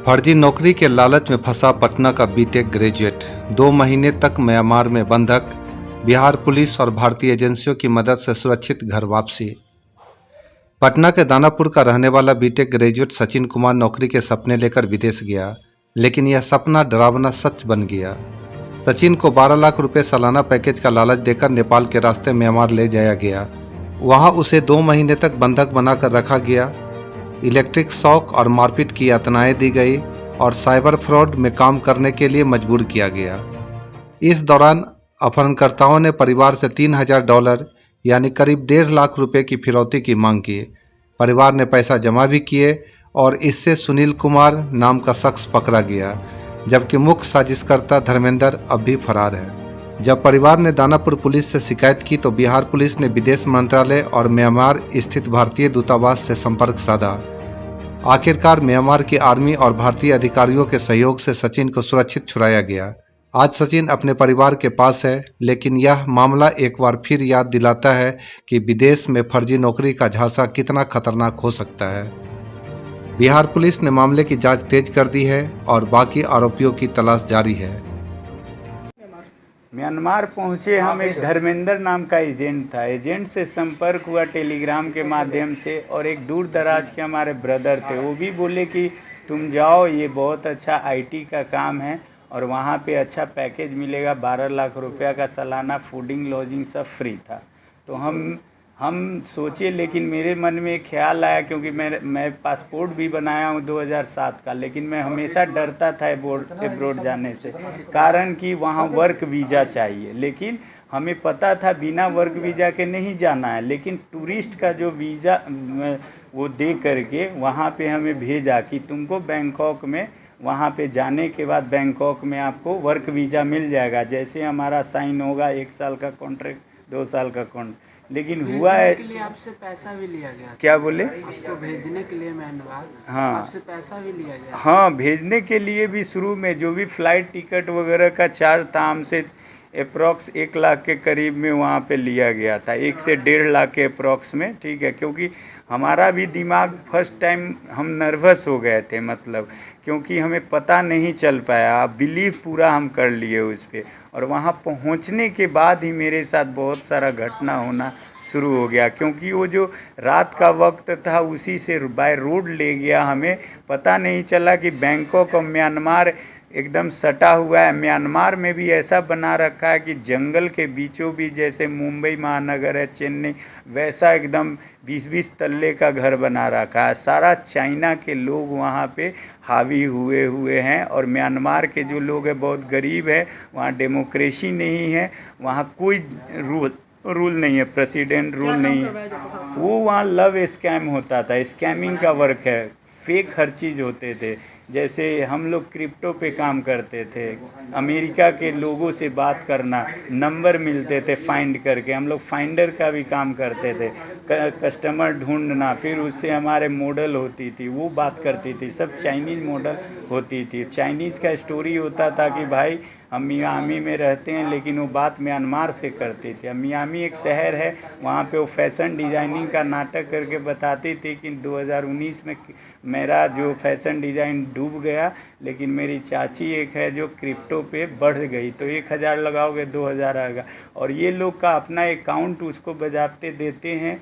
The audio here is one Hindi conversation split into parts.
फर्जी नौकरी के लालच में फंसा पटना का बीटेक ग्रेजुएट, 2 महीने तक म्यांमार में बंधक, बिहार पुलिस और भारतीय एजेंसियों की मदद से सुरक्षित घर वापसी। पटना के दानापुर का रहने वाला बीटेक ग्रेजुएट सचिन कुमार नौकरी के सपने लेकर विदेश गया, लेकिन यह सपना डरावना सच बन गया। सचिन को 12 लाख रुपए सालाना पैकेज का लालच देकर नेपाल के रास्ते म्यांमार ले जाया गया। वहां उसे 2 महीने तक बंधक बनाकर रखा गया। इलेक्ट्रिक शॉक और मारपीट की यातनाएं दी गई और साइबर फ्रॉड में काम करने के लिए मजबूर किया गया। इस दौरान अपहरणकर्ताओं ने परिवार से $3000 यानी करीब 1.5 लाख रुपए की फिरौती की मांग की। परिवार ने पैसा जमा भी किए और इससे सुनील कुमार नाम का शख्स पकड़ा गया, जबकि मुख्य साजिशकर्ता धर्मेंद्र अब भी फरार है। जब परिवार ने दानापुर पुलिस से शिकायत की तो बिहार पुलिस ने विदेश मंत्रालय और म्यांमार स्थित भारतीय दूतावास से संपर्क साधा। आखिरकार म्यांमार की आर्मी और भारतीय अधिकारियों के सहयोग से सचिन को सुरक्षित छुड़ाया गया। आज सचिन अपने परिवार के पास है, लेकिन यह मामला एक बार फिर याद दिलाता है कि विदेश में फर्जी नौकरी का झांसा कितना खतरनाक हो सकता है। बिहार पुलिस ने मामले की जांच तेज कर दी है और बाकी आरोपियों की तलाश जारी है। म्यांमार पहुंचे हम, एक धर्मेंद्र नाम का एजेंट था। एजेंट से संपर्क हुआ टेलीग्राम के माध्यम से, और एक दूर दराज के हमारे ब्रदर थे, वो भी बोले कि तुम जाओ, ये बहुत अच्छा आईटी का काम है और वहाँ पे अच्छा पैकेज मिलेगा, 12 लाख रुपया का सालाना, फूडिंग लॉजिंग सब फ्री था। तो हम सोचे, लेकिन मेरे मन में एक ख्याल आया, क्योंकि मैं पासपोर्ट भी बनाया हूँ 2007 का, लेकिन मैं हमेशा डरता था एब्रोड जाने से, कारण कि वहाँ वर्क वीज़ा चाहिए। लेकिन हमें पता था बिना वर्क वीज़ा के नहीं जाना है, लेकिन टूरिस्ट का जो वीज़ा वो दे करके वहाँ पे हमें भेजा कि तुमको बैंकॉक में, वहाँ पे जाने के बाद बैंकॉक में आपको वर्क वीज़ा मिल जाएगा, जैसे हमारा साइन होगा 1 साल का कॉन्ट्रैक्ट, 2 साल का कॉन्ट्रैक्ट। लेकिन हुआ है के लिए आपसे पैसा भी लिया गया। क्या बोले? आपको भेजने के लिए म्यांमार, हाँ, आपसे पैसा भी लिया गया। हाँ, भेजने के लिए भी शुरू में जो भी फ्लाइट टिकट वगैरह का चार्ज था, हमसे अप्रॉक्स 1 लाख के करीब में वहाँ पे लिया गया था, 1 से 1.5 लाख के अप्रॉक्स में, ठीक है। क्योंकि हमारा भी दिमाग फर्स्ट टाइम हम नर्वस हो गए थे, मतलब क्योंकि हमें पता नहीं चल पाया, बिलीव पूरा हम कर लिए उस पर। और वहाँ पहुँचने के बाद ही मेरे साथ बहुत सारा घटना होना शुरू हो गया, क्योंकि वो जो रात का वक्त था उसी से बाय रोड ले गया, हमें पता नहीं चला कि बैंकॉक और म्यांमार एकदम सटा हुआ है। म्यांमार में भी ऐसा बना रखा है कि जंगल के बीचों बीच, जैसे मुंबई महानगर है, चेन्नई, वैसा एकदम 20-20 तल्ले का घर बना रखा है। सारा चाइना के लोग वहाँ पे हावी हुए हैं, और म्यांमार के जो लोग हैं बहुत गरीब है। वहाँ डेमोक्रेसी नहीं है, वहाँ कोई रूल नहीं है, प्रेसिडेंट रूल नहीं है। वो वहाँ लव स्कैम होता था, स्कैमिंग का वर्क है, फेक हर चीज़ होते थे। जैसे हम लोग क्रिप्टो पे काम करते थे, अमेरिका के लोगों से बात करना, नंबर मिलते थे फाइंड करके, हम लोग फाइंडर का भी काम करते थे, कस्टमर ढूंढना, फिर उससे हमारे मॉडल होती थी, वो बात करती थी, सब चाइनीज़ मॉडल होती थी। चाइनीज़ का स्टोरी होता था कि भाई हम मियामी में रहते हैं, लेकिन वो बात म्यांमार से करती थी। मियामी एक शहर है, वहाँ पे वो फैशन डिज़ाइनिंग का नाटक करके बताती थी कि 2019 में मेरा जो फैशन डिज़ाइन डूब गया, लेकिन मेरी चाची एक है जो क्रिप्टो पे बढ़ गई, तो 1000 लगाओगे 2000 आएगा। और ये लोग का अपना अकाउंट उसको बजाते देते हैं,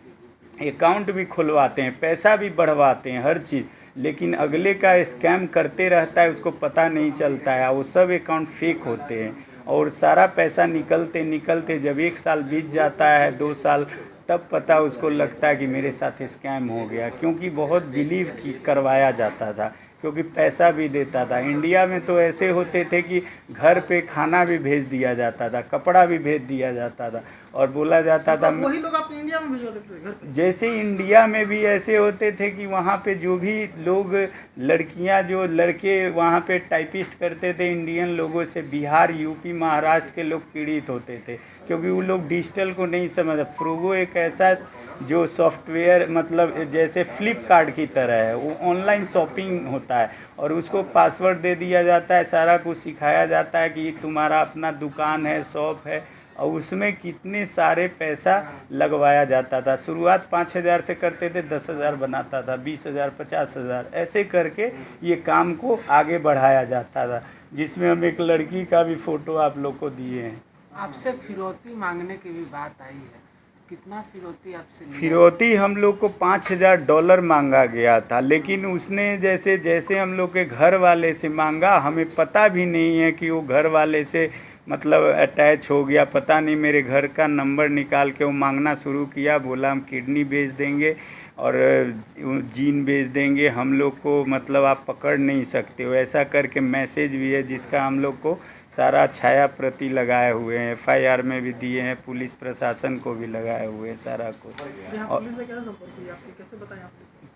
अकाउंट भी खुलवाते हैं, पैसा भी बढ़वाते हैं, हर चीज़, लेकिन अगले का स्कैम करते रहता है, उसको पता नहीं चलता है। वो सब अकाउंट फेक होते हैं, और सारा पैसा निकलते जब 1 साल बीत जाता है, 2 साल, तब पता उसको लगता है कि मेरे साथ स्कैम हो गया, क्योंकि बहुत बिलीव करवाया जाता था, क्योंकि पैसा भी देता था। इंडिया में तो ऐसे होते थे कि घर पे खाना भी भेज दिया जाता था, कपड़ा भी भेज दिया जाता था, और बोला जाता था वही लोग अपने इंडिया में भिजवा देते थे घर पे। जैसे इंडिया में भी ऐसे होते थे कि वहाँ पे जो भी लोग, लड़कियाँ जो लड़के वहाँ पे टाइपिस्ट करते थे, इंडियन लोगों से बिहार, यूपी, महाराष्ट्र के लोग पीड़ित होते थे, क्योंकि वो लोग डिजिटल को नहीं समझ। फ्रोगो एक ऐसा जो सॉफ्टवेयर, मतलब जैसे फ्लिपकार्ट की तरह है, वो ऑनलाइन शॉपिंग होता है, और उसको पासवर्ड दे दिया जाता है, सारा कुछ सिखाया जाता है कि तुम्हारा अपना दुकान है, शॉप है, और उसमें कितने सारे पैसा लगवाया जाता था। शुरुआत 5,000 से करते थे, 10,000 बनाता था, 20,000, 50,000, ऐसे करके ये काम को आगे बढ़ाया जाता था, जिसमें हम एक लड़की का भी फ़ोटो आप लोग को दिए हैं। आपसे फिरौती मांगने की भी बात आई है, कितना फिरौती आपसे लिया? फिरौती हम लोग को $5,000 मांगा गया था, लेकिन उसने जैसे जैसे हम लोग के घर वाले से मांगा, हमें पता भी नहीं है कि वो घर वाले से मतलब अटैच हो गया, पता नहीं। मेरे घर का नंबर निकाल के वो मांगना शुरू किया, बोला हम किडनी बेच देंगे और जीन बेच देंगे, हम लोग को मतलब आप पकड़ नहीं सकते हो, ऐसा करके मैसेज भी है, जिसका हम लोग को सारा छाया प्रति लगाए हुए हैं, FIR में भी दिए हैं, पुलिस प्रशासन को भी लगाए हुए हैं सारा कुछ। यहाँ और पुलिस से कैसे संपर्क किया आपने, कैसे बताएं आप?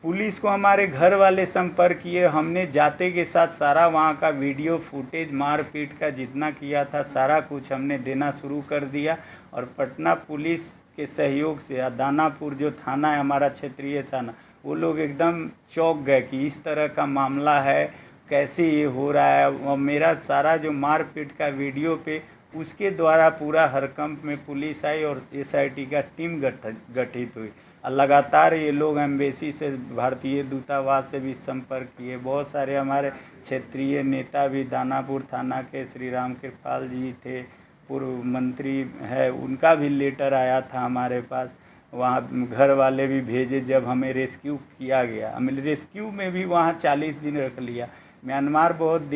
पुलिस को हमारे घर वाले संपर्क किए, हमने जाते के साथ सारा वहाँ का वीडियो फुटेज, मारपीट का जितना किया था सारा कुछ हमने देना शुरू कर दिया। और पटना पुलिस के सहयोग से दानापुर जो थाना है हमारा क्षेत्रीय थाना, वो लोग एकदम चौंक गए कि इस तरह का मामला है, कैसे ये हो रहा है। और मेरा सारा जो मारपीट का वीडियो पे, उसके द्वारा पूरा हरकंप में पुलिस आई और SIT का टीम गठित हुई। लगातार ये लोग एम्बेसी से, भारतीय दूतावास से भी संपर्क किए। बहुत सारे हमारे क्षेत्रीय नेता भी, दानापुर थाना के श्री राम कृपाल जी थे, पूर्व मंत्री है, उनका भी लेटर आया था हमारे पास। वहाँ घर वाले भी भेजे जब हमें रेस्क्यू किया गया। हमें रेस्क्यू में भी वहाँ 40 दिन रख लिया। म्यांमार बहुत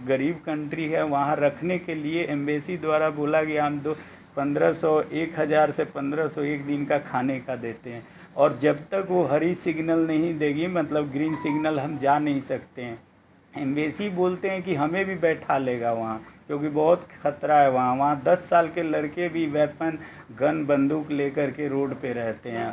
गरीब कंट्री है, वहाँ रखने के लिए एम्बेसी द्वारा बोला गया हम 1500, 1000 से 1500 एक दिन का खाने का देते हैं। और जब तक वो हरी सिग्नल नहीं देगी, मतलब ग्रीन सिग्नल, हम जा नहीं सकते हैं। एम्बेसी बोलते हैं कि हमें भी बैठा लेगा वहाँ, क्योंकि बहुत ख़तरा है वहाँ। वहाँ 10 साल के लड़के भी वेपन, गन, बंदूक लेकर के रोड पे रहते हैं।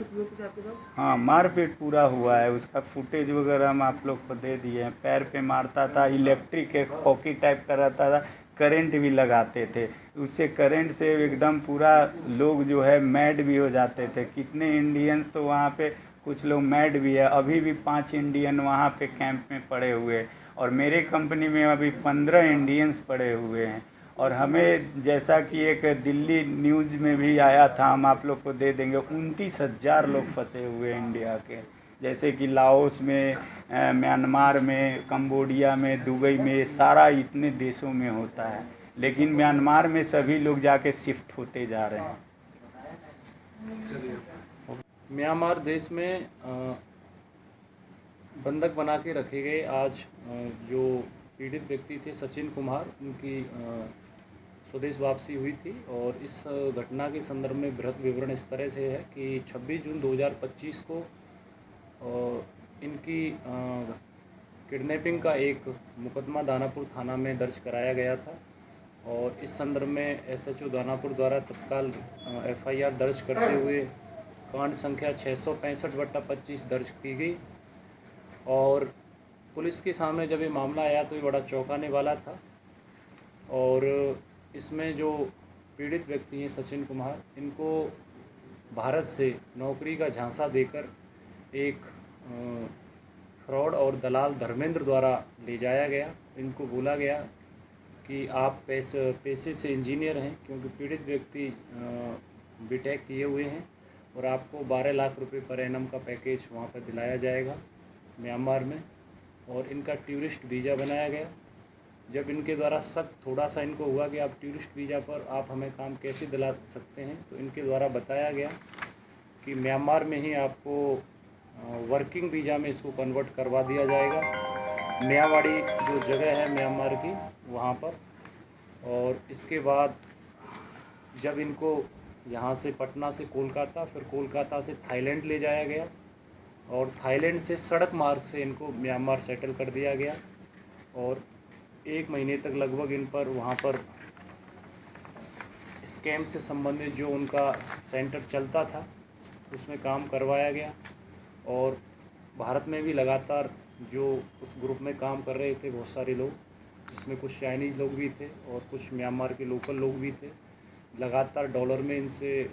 हाँ, मारपीट पूरा हुआ है, उसका फुटेज वगैरह हम आप लोग को दे दिए हैं। पैर पे मारता था, इलेक्ट्रिक एक हॉकी टाइप का रहता था, करंट भी लगाते थे, उससे करंट से एकदम पूरा लोग जो है मैड भी हो जाते थे। कितने इंडियंस तो वहाँ पे, कुछ लोग मैड भी है। अभी भी 5 इंडियन वहाँ पे कैंप में पड़े हुए हैं, और मेरे कंपनी में अभी 15 इंडियंस पड़े हुए हैं। और हमें, जैसा कि एक दिल्ली न्यूज़ में भी आया था, हम आप लोग को दे देंगे, 29,000 लोग फंसे हुए हैं इंडिया के, जैसे कि लाओस में, म्यांमार में, कंबोडिया में, दुबई में, सारा इतने देशों में होता है। लेकिन म्यांमार में सभी लोग जाके शिफ्ट होते जा रहे हैं। म्यांमार देश में बंधक बना के रखे गए आज जो पीड़ित व्यक्ति थे सचिन कुमार, उनकी स्वदेश वापसी हुई थी। और इस घटना के संदर्भ में बृहद विवरण इस तरह से है कि 26 जून 2025 को इनकी किडनैपिंग का एक मुकदमा दानापुर थाना में दर्ज कराया गया था। और इस संदर्भ में SHO दानापुर द्वारा तत्काल FIR दर्ज करते हुए कांड संख्या 665/25 दर्ज की गई। और पुलिस के सामने जब ये मामला आया तो ये बड़ा चौंकाने वाला था। और इसमें जो पीड़ित व्यक्ति हैं सचिन कुमार, इनको भारत से नौकरी का झांसा देकर एक फ्रॉड और दलाल धर्मेंद्र द्वारा ले जाया गया। इनको बोला गया कि आप पैसे से इंजीनियर हैं, क्योंकि पीड़ित व्यक्ति BTech किए हुए हैं, और आपको 12 लाख रुपए पर एनम का पैकेज वहाँ पर दिलाया जाएगा म्यांमार में। और इनका टूरिस्ट वीज़ा बनाया गया। जब इनके द्वारा शक थोड़ा सा इनको हुआ कि आप टूरिस्ट वीज़ा पर आप हमें काम कैसे दिला सकते हैं, तो इनके द्वारा बताया गया कि म्यांमार में ही आपको वर्किंग वीज़ा में इसको कन्वर्ट करवा दिया जाएगा, मियावाड़ी जो जगह है म्यांमार की वहाँ पर। और इसके बाद जब इनको यहाँ से पटना से कोलकाता, फिर कोलकाता से थाईलैंड ले जाया गया, और थाईलैंड से सड़क मार्ग से इनको म्यांमार सेटल कर दिया गया। और 1 महीने तक लगभग इन पर वहाँ पर स्कैम से संबंधित जो उनका सेंटर चलता था उसमें काम करवाया गया। और भारत में भी लगातार जो उस ग्रुप में काम कर रहे थे बहुत सारे लोग, जिसमें कुछ चाइनीज़ लोग भी थे और कुछ म्यांमार के लोकल लोग भी थे, लगातार डॉलर में इनसे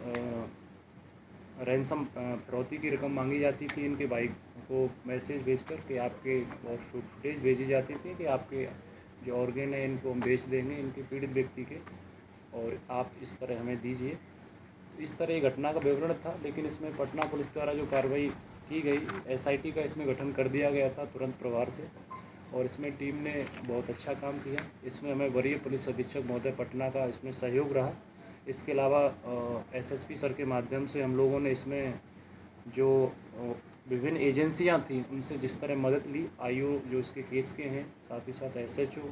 रैंसम फिरौती की रकम मांगी जाती थी। इनके भाई को मैसेज भेजकर कि आपके, और फुटेज भेजी जाती थी कि आपके जो ऑर्गेन है इनको हम बेच देंगे, इनके पीड़ित व्यक्ति के। और आप इस तरह हमें दीजिए। तो इस तरह ये घटना का विवरण था, लेकिन इसमें पटना पुलिस द्वारा जो कार्रवाई की गई, SIT का इसमें गठन कर दिया गया था तुरंत प्रभार से, और इसमें टीम ने बहुत अच्छा काम किया। इसमें हमें वरीय पुलिस अधीक्षक महोदय पटना का इसमें सहयोग रहा। इसके अलावा SSP सर के माध्यम से हम लोगों ने इसमें जो विभिन्न एजेंसियां थी उनसे जिस तरह मदद ली, IO जो इसके केस के हैं, साथ ही साथ SHO,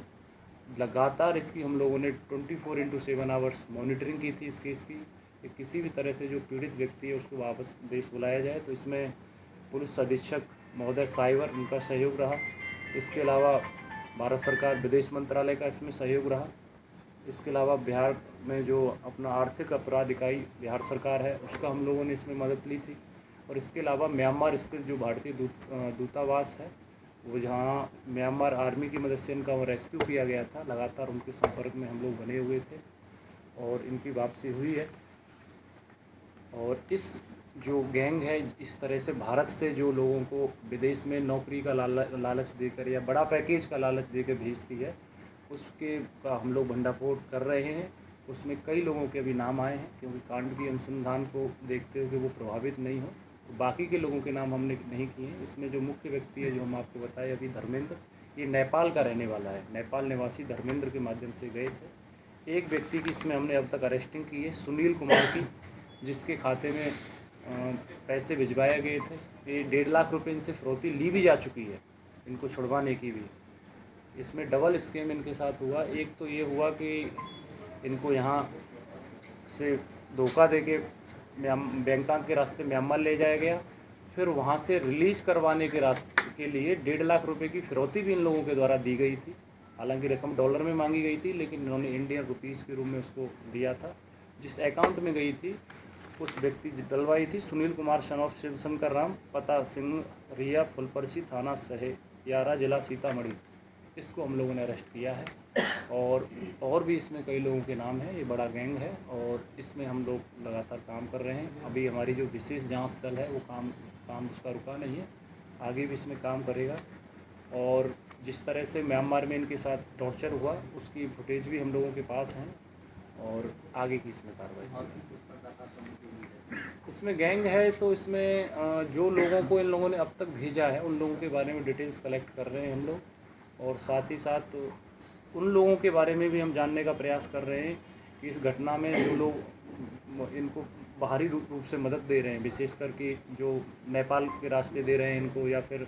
लगातार इसकी हम लोगों ने 24/7 आवर्स मॉनिटरिंग की थी इस केस की, कि किसी भी तरह से जो पीड़ित व्यक्ति है उसको वापस देश बुलाया जाए। तो इसमें पुलिस अधीक्षक महोदय साइबर, उनका सहयोग रहा। इसके अलावा भारत सरकार विदेश मंत्रालय का इसमें सहयोग रहा। इसके अलावा बिहार में जो अपना आर्थिक अपराध इकाई बिहार सरकार है, उसका हम लोगों ने इसमें मदद ली थी। और इसके अलावा म्यांमार स्थित जो भारतीय दूतावास है, वो जहाँ म्यांमार आर्मी की मदद से इनका रेस्क्यू किया गया था, लगातार उनके संपर्क में हम लोग बने हुए थे और इनकी वापसी हुई है। और इस जो गैंग है, इस तरह से भारत से जो लोगों को विदेश में नौकरी का लालच देकर या बड़ा पैकेज का लालच देकर भेजती है, उसके का हम लोग भंडाफोड़ कर रहे हैं। उसमें कई लोगों के भी नाम आए हैं, क्योंकि कांड की अनुसंधान को देखते हुए वो प्रभावित नहीं हो, तो बाकी के लोगों के नाम हमने नहीं किए हैं। इसमें जो मुख्य व्यक्ति है, जो हम आपको बताए अभी, धर्मेंद्र, ये नेपाल का रहने वाला है। नेपाल निवासी धर्मेंद्र के माध्यम से गए थे। एक व्यक्ति की इसमें हमने अब तक अरेस्टिंग की है, सुनील कुमार की, जिसके खाते में पैसे भिजवाए गए थे। ये 1.5 लाख रुपए इनसे फिरौती ली भी जा चुकी है, इनको छुड़वाने की भी। इसमें डबल स्कीम इनके साथ हुआ। एक तो ये हुआ कि इनको यहाँ से धोखा देके बैंकॉक के रास्ते म्यांमार ले जाया गया, फिर वहाँ से रिलीज करवाने के रास्ते के लिए 1.5 लाख रुपए की फिरौती भी इन लोगों के द्वारा दी गई थी। हालांकि रकम डॉलर में मांगी गई थी, लेकिन इन्होंने इंडियन रुपीज़ के रूप में उसको दिया था। जिस अकाउंट में गई थी उस व्यक्ति डलवाई थी सुनील कुमार सन ऑफ शिवशंकर राम, पता सिंह रिया, फुलपरसी, थाना सहेयारा, जिला सीतामढ़ी। इसको हम लोगों ने अरेस्ट किया है। और भी इसमें कई लोगों के नाम हैं। ये बड़ा गैंग है और इसमें हम लोग लगातार काम कर रहे हैं। अभी हमारी जो विशेष जांच दल है वो काम उसका रुका नहीं है, आगे भी इसमें काम करेगा। और जिस तरह से म्यांमार में इनके साथ टॉर्चर हुआ, उसकी फुटेज भी हम लोगों के पास हैं और आगे की इसमें कार्रवाई। इसमें गैंग है तो इसमें जो लोगों को इन लोगों ने अब तक भेजा है उन लोगों के बारे में डिटेल्स कलेक्ट कर रहे हैं हम लोग, और साथ ही साथ उन लोगों के बारे में भी हम जानने का प्रयास कर रहे हैं कि इस घटना में जो लोग इनको बाहरी रूप से मदद दे रहे हैं, विशेष करके जो नेपाल के रास्ते दे रहे हैं इनको, या फिर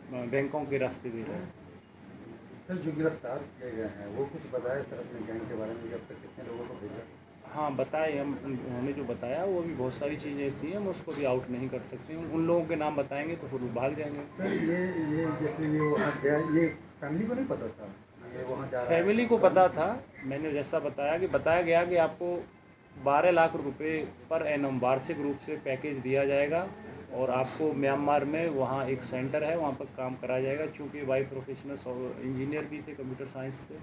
बैंकॉक के रास्ते दे रहे हैं। सर, जो गिरफ्तार किए गए हैं वो कुछ बताया सर अपने गैंग के बारे में, जब तक कितने लोगों को भेजा? हाँ, बताए उन्होंने जो बताया वो भी बहुत सारी चीज़ें ऐसी हैं, हम उसको भी आउट नहीं कर सकते। उन लोगों के नाम बताएंगे तो फिर वो भाग जाएंगे। सर, ये जैसे ये वहाँ गया, ये फैमिली को नहीं पता था ये वहाँ जा रहा है? फैमिली को पता था। मैंने जैसा बताया गया कि आपको 12 लाख रुपए पर एनम वार्षिक रूप से पैकेज दिया जाएगा और आपको म्यांमार में वहाँ एक सेंटर है, वहाँ पर काम कराया जाएगा। चूँकि वाई प्रोफेशनल्स और इंजीनियर भी थे, कंप्यूटर साइंस थे,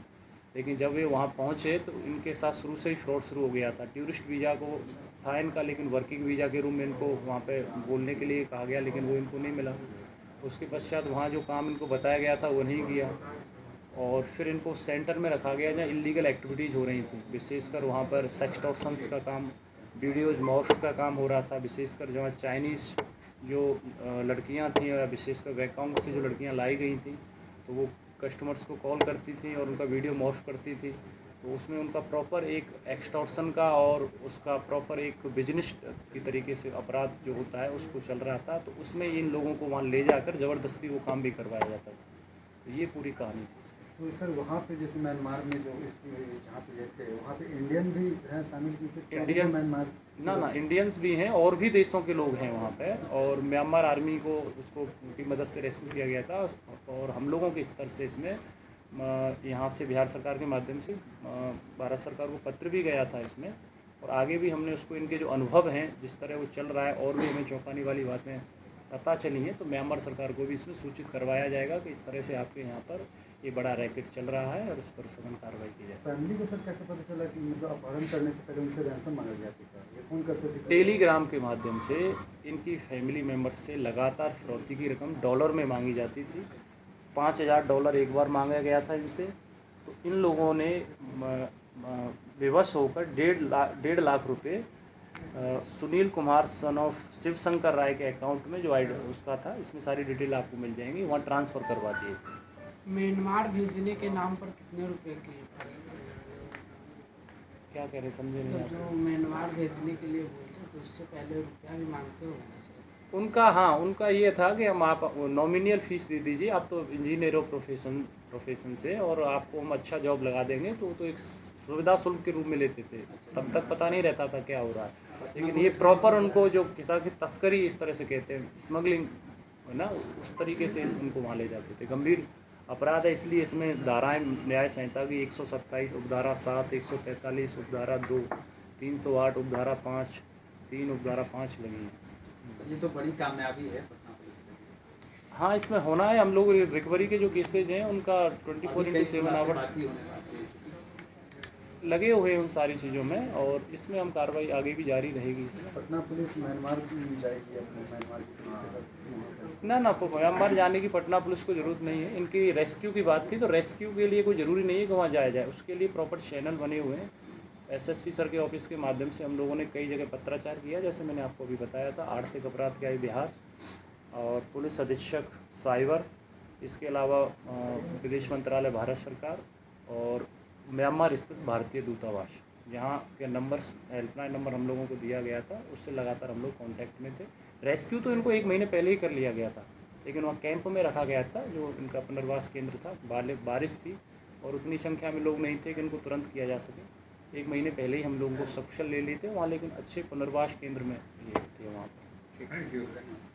लेकिन जब ये वहाँ पहुँचे तो इनके साथ शुरू से ही फ्रॉड शुरू हो गया था। टूरिस्ट वीज़ा को था इनका, लेकिन वर्किंग वीज़ा के रूप में इनको वहाँ पे बोलने के लिए कहा गया, लेकिन वो इनको नहीं मिला। उसके पश्चात वहाँ जो काम इनको बताया गया था वो नहीं किया और फिर इनको सेंटर में रखा गया जहाँ इलीगल एक्टिविटीज़ हो रही थी। विशेषकर वहाँ पर सेक्सटॉर्शंस का काम, वीडियोज मॉर्फ का काम हो रहा था। विशेषकर जहाँ चाइनीज़ जो लड़कियाँ थीं, या विशेषकर बैंकॉक से जो लड़कियाँ लाई गई थी, तो वो कस्टमर्स को कॉल करती थी और उनका वीडियो मॉर्फ करती थी। तो उसमें उनका प्रॉपर एक एक्सटॉर्शन का और उसका प्रॉपर एक बिजनेस की तरीके से अपराध जो होता है उसको चल रहा था। तो उसमें इन लोगों को वहाँ ले जाकर ज़बरदस्ती वो काम भी करवाया जाता था। तो ये पूरी कहानी थी। तो सर, वहाँ पे जैसे म्यांमार में जो जहाँ पे ये थे, वहाँ पे इंडियन भी हैं शामिल? किसी इंडियंस म्यांमार ना इंडियंस भी हैं और भी देशों के लोग हैं वहाँ पे। और म्यांमार आर्मी को उसको की मदद से रेस्क्यू किया गया था और हम लोगों के स्तर से इसमें यहाँ से बिहार सरकार के माध्यम से भारत सरकार को पत्र भी गया था इसमें। और आगे भी हमने उसको इनके जो अनुभव हैं, जिस तरह वो चल रहा है, और भी हमें चौंकाने वाली बातें पता चली हैं, तो म्यांमार सरकार को भी इसमें सूचित करवाया जाएगा कि इस तरह से आपके यहाँ पर ये बड़ा रैकेट चल रहा है और इस पर सघन कार्रवाई की जाए। फैमिली को सर कैसे पता चला कि मतलब अपहरण करने से पहले उनसे रैंसम मांगा गया था? ये फ़ोन करते थे? टेलीग्राम के माध्यम से इनकी फैमिली मेम्बर्स से लगातार फिरौती की रकम डॉलर में मांगी जाती थी। $5000 एक बार मांगा गया था इनसे। तो इन लोगों ने बेबस होकर 1.5 लाख रुपए सुनील कुमार सन ऑफ शिवशंकर राय के अकाउंट में जो उसका था, इसमें सारी डिटेल आपको मिल जाएंगी, वहाँ ट्रांसफ़र करवा दिए थे। म्यांमार भेजने के नाम पर कितने रुपए की? क्या कह रहे समझे नहीं मतलब आप? जो म्यांमार भेजने के लिए बोलते तो उससे पहले रुपया भी मांगते हो? उनका हाँ, उनका ये था कि हम आप नॉमिनल फीस दे दीजिए, आप तो इंजीनियर हो प्रोफेशन से, और आपको हम अच्छा जॉब लगा देंगे, तो एक सुविधा शुल्क के रूप में लेते थे। तब तक पता नहीं रहता था क्या हो रहा है, लेकिन ये प्रॉपर उनको जो पिता की तस्करी इस तरह से कहते हैं, स्मगलिंग है ना, उस तरीके से उनको वहाँ ले जाते थे। गंभीर अपराध है, इसलिए इसमें धाराएँ न्याय संहिता की 127 उपधारा 7, 143 उपधारा 2, 308 उपधारा 5, 3 उपधारा 5 लगी है। ये तो बड़ी कामयाबी है पटना पुलिस के लिए। हाँ, इसमें होना है। हम लोग रिकवरी के जो केसेज हैं उनका 24/7 आवर्स बाकी होने वाली है। लगे हुए हैं उन सारी चीज़ों में, और इसमें हम कार्रवाई आगे भी जारी रहेगी इसमें। पटना पुलिस म्यांमार जाएगी अपने म्यांमार की पुलिस के साथ? ना म्यांमार जाने की पटना पुलिस को ज़रूरत नहीं है। इनकी रेस्क्यू की बात थी, तो रेस्क्यू के लिए कोई ज़रूरी नहीं है कि वहाँ जाया जाए, उसके लिए प्रॉपर चैनल बने हुए हैं। एसएसपी सर के ऑफिस के माध्यम से हम लोगों ने कई जगह पत्राचार किया, जैसे मैंने आपको अभी बताया था, आर्थिक अपराध के बिहार और पुलिस अधीक्षक साइबर, इसके अलावा विदेश मंत्रालय भारत सरकार और म्यांमार स्थित भारतीय दूतावास, जहाँ के नंबर्स हेल्पलाइन नंबर हम लोगों को दिया गया था, उससे लगातार हम लोग कांटेक्ट में थे। रेस्क्यू तो इनको 1 महीने पहले ही कर लिया गया था, लेकिन वहाँ कैंप में रखा गया था, जो इनका पुनर्वास केंद्र था। बारिश थी और उतनी संख्या में लोग नहीं थे कि इनको तुरंत किया जा सके। 1 महीने पहले ही हम लोगों को सकुशल ले लिए थे वहाँ, लेकिन अच्छे पुनर्वास केंद्र में ये थे वहाँ पर।